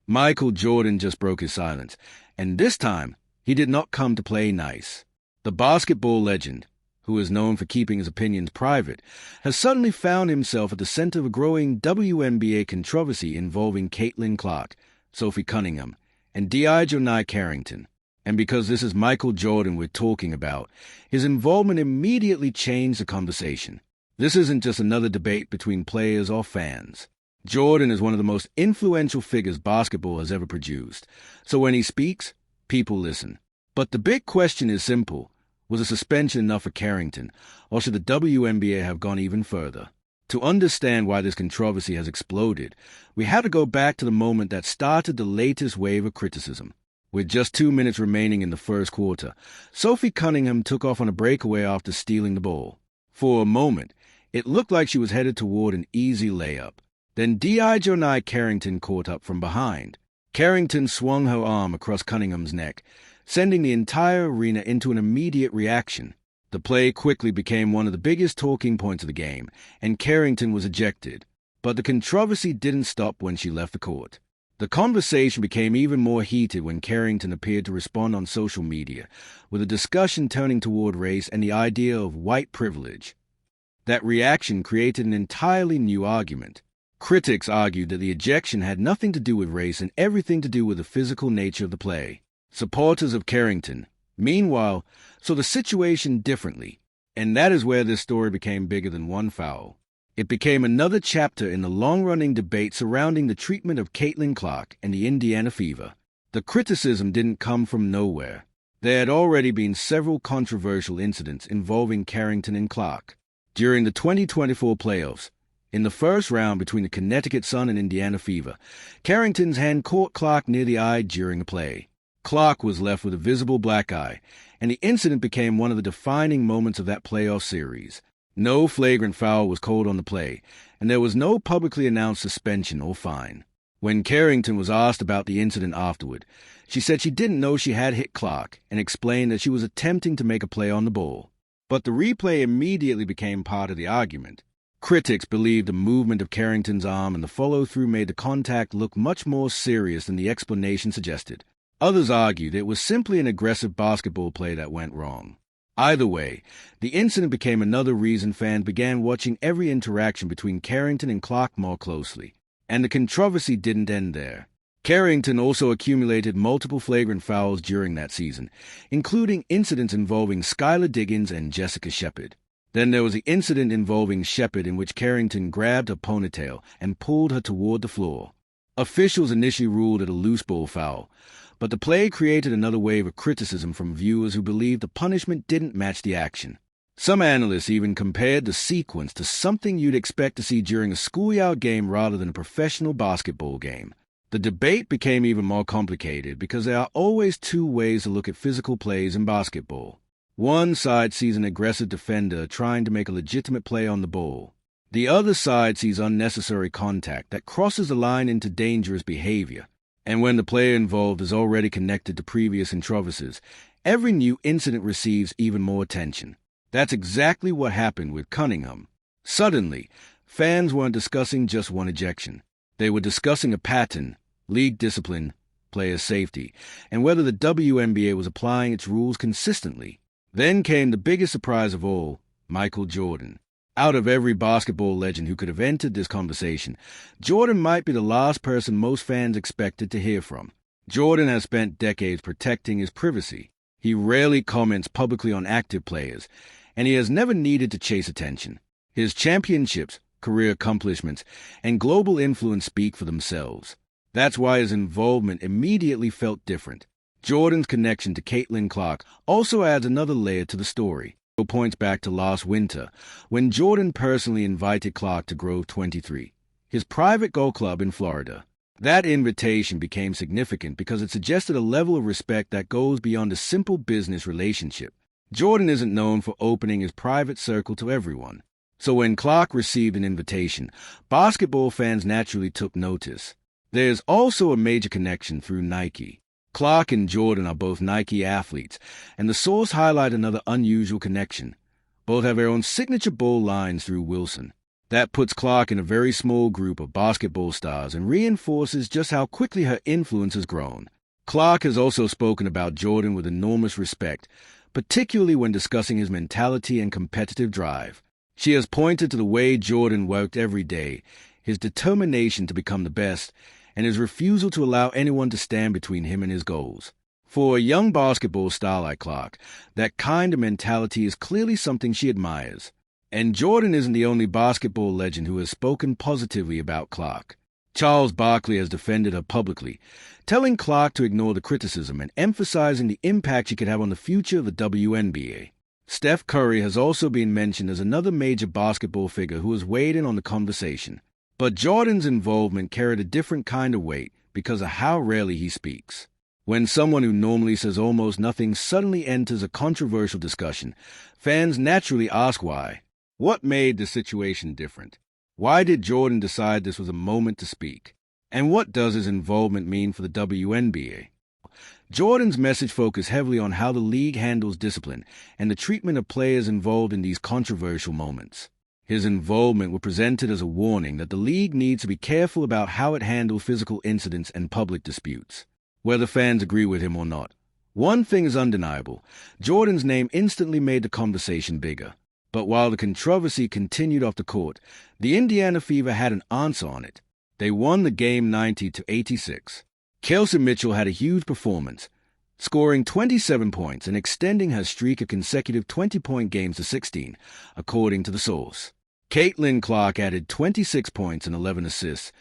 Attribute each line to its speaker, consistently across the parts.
Speaker 1: Michael Jordan just broke his silence, and this time he did not come to play nice. The basketball legend, who is known for keeping his opinions private, has suddenly found himself at the center of a growing WNBA controversy involving Caitlin Clark, Sophie Cunningham, and DiJonai Carrington. And because this is Michael Jordan we're talking about, his involvement immediately changed the conversation. This isn't just another debate between players or fans. Jordan is one of the most influential figures basketball has ever produced, so when he speaks, people listen. But the big question is simple. Was a suspension enough for Carrington, or should the WNBA have gone even further? To understand why this controversy has exploded, we have to go back to the moment that started the latest wave of criticism. With just 2 minutes remaining in the first quarter, Sophie Cunningham took off on a breakaway after stealing the ball. For a moment, it looked like she was headed toward an easy layup. Then DiJonai Carrington caught up from behind. Carrington swung her arm across Cunningham's neck, sending the entire arena into an immediate reaction. The play quickly became one of the biggest talking points of the game, and Carrington was ejected. But the controversy didn't stop when she left the court. The conversation became even more heated when Carrington appeared to respond on social media, with a discussion turning toward race and the idea of white privilege. That reaction created an entirely new argument. Critics argued that the ejection had nothing to do with race and everything to do with the physical nature of the play. Supporters of Carrington, meanwhile, saw the situation differently, and that is where this story became bigger than one foul. It became another chapter in the long-running debate surrounding the treatment of Caitlin Clark and the Indiana Fever. The criticism didn't come from nowhere. There had already been several controversial incidents involving Carrington and Clark. During the 2024 playoffs, in the first round between the Connecticut Sun and Indiana Fever, Carrington's hand caught Clark near the eye during a play. Clark was left with a visible black eye, and the incident became one of the defining moments of that playoff series. No flagrant foul was called on the play, and there was no publicly announced suspension or fine. When Carrington was asked about the incident afterward, she said she didn't know she had hit Clark and explained that she was attempting to make a play on the ball. But the replay immediately became part of the argument. Critics believed the movement of Carrington's arm and the follow-through made the contact look much more serious than the explanation suggested. Others argued it was simply an aggressive basketball play that went wrong. Either way, the incident became another reason fans began watching every interaction between Carrington and Clark more closely. And the controversy didn't end there. Carrington also accumulated multiple flagrant fouls during that season, including incidents involving Skylar Diggins and Jessica Shepard. Then there was the incident involving Shepard in which Carrington grabbed her ponytail and pulled her toward the floor. Officials initially ruled it a loose ball foul, but the play created another wave of criticism from viewers who believed the punishment didn't match the action. Some analysts even compared the sequence to something you'd expect to see during a schoolyard game rather than a professional basketball game. The debate became even more complicated because there are always two ways to look at physical plays in basketball. One side sees an aggressive defender trying to make a legitimate play on the ball. The other side sees unnecessary contact that crosses the line into dangerous behavior. And when the player involved is already connected to previous controversies, every new incident receives even more attention. That's exactly what happened with Cunningham. Suddenly, fans weren't discussing just one ejection. They were discussing a pattern, league discipline, player safety, and whether the WNBA was applying its rules consistently. Then came the biggest surprise of all, Michael Jordan. Out of every basketball legend who could have entered this conversation, Jordan might be the last person most fans expected to hear from. Jordan has spent decades protecting his privacy. He rarely comments publicly on active players, and he has never needed to chase attention. His championships, career accomplishments, and global influence speak for themselves. That's why his involvement immediately felt different. Jordan's connection to Caitlin Clark also adds another layer to the story. It points back to last winter, when Jordan personally invited Clark to Grove 23, his private golf club in Florida. That invitation became significant because it suggested a level of respect that goes beyond a simple business relationship. Jordan isn't known for opening his private circle to everyone. So when Clark received an invitation, basketball fans naturally took notice. There's also a major connection through Nike. Clark and Jordan are both Nike athletes, and the source highlight another unusual connection. Both have their own signature ball lines through Wilson. That puts Clark in a very small group of basketball stars and reinforces just how quickly her influence has grown. Clark has also spoken about Jordan with enormous respect, particularly when discussing his mentality and competitive drive. She has pointed to the way Jordan worked every day, his determination to become the best, and his refusal to allow anyone to stand between him and his goals. For a young basketball star like Clark, that kind of mentality is clearly something she admires. And Jordan isn't the only basketball legend who has spoken positively about Clark. Charles Barkley has defended her publicly, telling Clark to ignore the criticism and emphasizing the impact she could have on the future of the WNBA. Steph Curry has also been mentioned as another major basketball figure who has weighed in on the conversation. But Jordan's involvement carried a different kind of weight because of how rarely he speaks. When someone who normally says almost nothing suddenly enters a controversial discussion, fans naturally ask why. What made the situation different? Why did Jordan decide this was a moment to speak? And what does his involvement mean for the WNBA? Jordan's message focused heavily on how the league handles discipline and the treatment of players involved in these controversial moments. His involvement was presented as a warning that the league needs to be careful about how it handles physical incidents and public disputes, whether fans agree with him or not. One thing is undeniable: Jordan's name instantly made the conversation bigger. But while the controversy continued off the court, the Indiana Fever had an answer on it. They won the game 90-86. Kelsey Mitchell had a huge performance, scoring 27 points and extending her streak of consecutive 20-point games to 16, according to the source. Caitlin Clark added 26 points and 11 assists,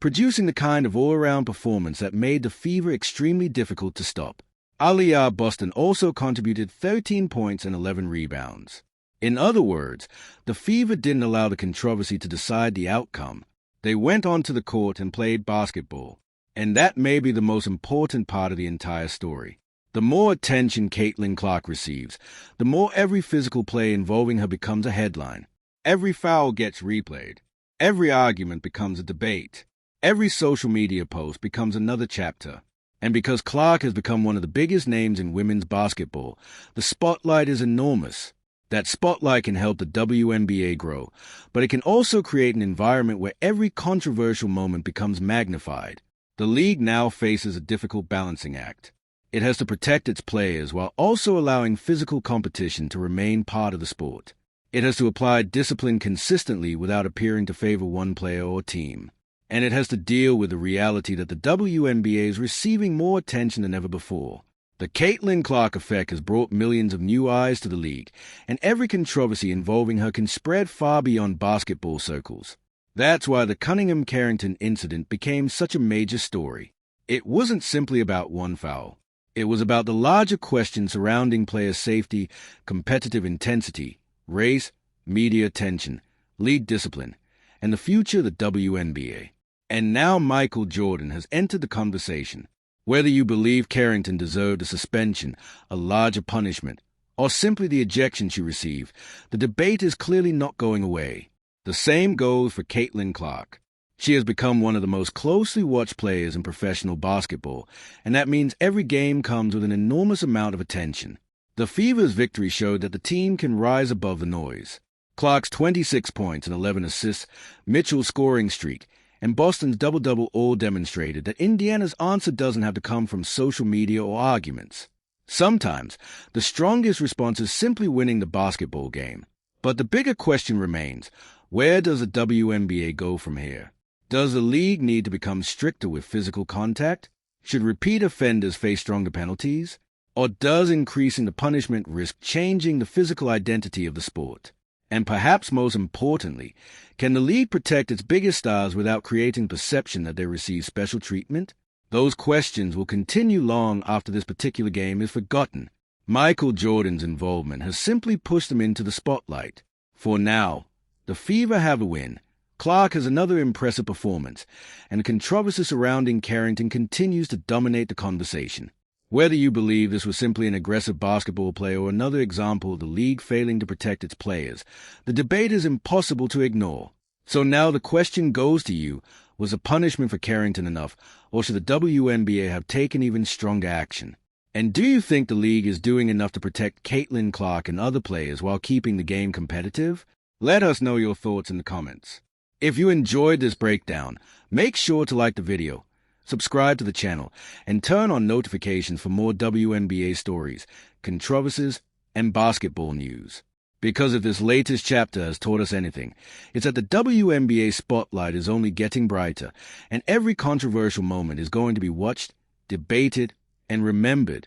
Speaker 1: producing the kind of all-around performance that made the Fever extremely difficult to stop. Aliyah Boston also contributed 13 points and 11 rebounds. In other words, the Fever didn't allow the controversy to decide the outcome. They went onto the court and played basketball. And that may be the most important part of the entire story. The more attention Caitlin Clark receives, the more every physical play involving her becomes a headline. Every foul gets replayed. Every argument becomes a debate. Every social media post becomes another chapter. And because Clark has become one of the biggest names in women's basketball, the spotlight is enormous. That spotlight can help the WNBA grow, but it can also create an environment where every controversial moment becomes magnified. The league now faces a difficult balancing act. It has to protect its players while also allowing physical competition to remain part of the sport. It has to apply discipline consistently without appearing to favor one player or team. And it has to deal with the reality that the WNBA is receiving more attention than ever before. The Caitlin Clark effect has brought millions of new eyes to the league, and every controversy involving her can spread far beyond basketball circles. That's why the Cunningham-Carrington incident became such a major story. It wasn't simply about one foul. It was about the larger questions surrounding player safety, competitive intensity, race, media attention, league discipline, and the future of the WNBA. And now Michael Jordan has entered the conversation. Whether you believe Carrington deserved a suspension, a larger punishment, or simply the ejection she received, the debate is clearly not going away. The same goes for Caitlin Clark. She has become one of the most closely watched players in professional basketball, and that means every game comes with an enormous amount of attention. The Fever's victory showed that the team can rise above the noise. Clark's 26 points and 11 assists, Mitchell's scoring streak, and Boston's double-double all demonstrated that Indiana's answer doesn't have to come from social media or arguments. Sometimes, the strongest response is simply winning the basketball game. But the bigger question remains: where does the WNBA go from here? Does the league need to become stricter with physical contact? Should repeat offenders face stronger penalties? Or does increasing the punishment risk changing the physical identity of the sport? And perhaps most importantly, can the league protect its biggest stars without creating the perception that they receive special treatment? Those questions will continue long after this particular game is forgotten. Michael Jordan's involvement has simply pushed them into the spotlight. For now, the Fever have a win. Clark has another impressive performance, and the controversy surrounding Carrington continues to dominate the conversation. Whether you believe this was simply an aggressive basketball play or another example of the league failing to protect its players, the debate is impossible to ignore. So now the question goes to you: was the punishment for Carrington enough, or should the WNBA have taken even stronger action? And do you think the league is doing enough to protect Caitlin Clark and other players while keeping the game competitive? Let us know your thoughts in the comments. If you enjoyed this breakdown, make sure to like the video, subscribe to the channel, and turn on notifications for more WNBA stories, controversies, and basketball news. Because if this latest chapter has taught us anything, it's that the WNBA spotlight is only getting brighter, and every controversial moment is going to be watched, debated, and remembered